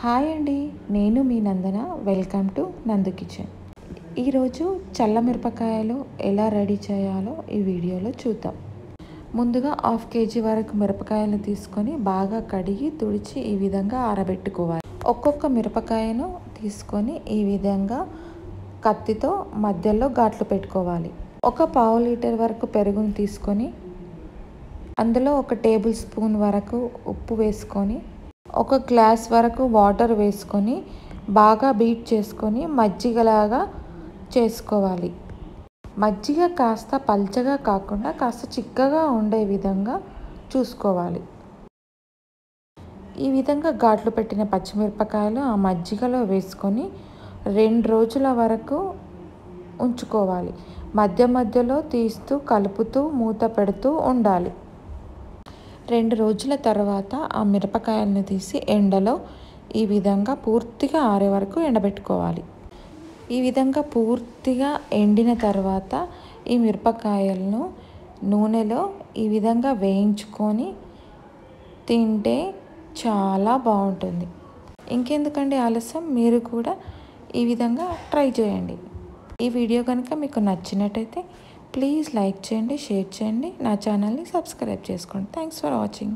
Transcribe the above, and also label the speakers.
Speaker 1: Hi అండి, నేను మీ నందన. Welcome to నందు కిచెన్. ఈరోజు చల్ల మిరపకాయలు ఎలా రెడీ చేయాలో ఈ వీడియోలో చూద్దాం. ముందుగా 1/2 kg వరకు మిరపకాయలు తీసుకొని బాగా కడిగి తుడిచి ఈ విధంగా ఆరబెట్టుకోవాలి. ఒక్కొక్క మిరపకాయను తీసుకొని ఈ విధంగా కత్తితో మధ్యలో ఘాట్లు పెట్టుకోవాలి. ఒక 1/2 లీటర్ వరకు పెరుగును తీసుకొని అందులో 1 టేబుల్ స్పూన్ వరకు ఉప్పు వేసుకొని 1 గ్లాస్ వరకు వాటర్ వేసుకొని బాగా బీట్ చేసుకొని మజ్జిగలాగా చేసుకోవాలి. మజ్జిగ కాస్త పల్చగా కాకుండా కాస్త చిక్కగా ఉండే విధంగా చూసుకోవాలి. ఈ విధంగా ఘాట్లు పెట్టిన పచ్చిమిరపకాయలు ఆ మజ్జిగలో వేసుకొని 2 రోజుల వరకు ఉంచుకోవాలి. మధ్య మధ్యలో తీస్తూ కలుపుతూ మూత పెడుతూ ఉండాలి. 2 రోజుల తర్వాత ఆ మిరపకాయలను తీసి ఎండలో ఈ విధంగా పూర్తిగా ఆరే వరకు ఎండబెట్టుకోవాలి. ఈ విధంగా పూర్తిగా ఎండిన తర్వాత ఈ మిరపకాయలను నూనెలో ఈ విధంగా వేయించుకొని తింటే చాలా బాగుంటుంది. ఇంకెందుకండి ఆలస్యం, మీరు కూడా ఈ విధంగా ట్రై చేయండి. ఈ వీడియో కనుక మీకు నచ్చినట్టయితే ప్లీజ్ లైక్ చేయండి, షేర్ చేయండి, నా ఛానల్ని సబ్స్క్రైబ్ చేసుకోండి. Thanks for watching.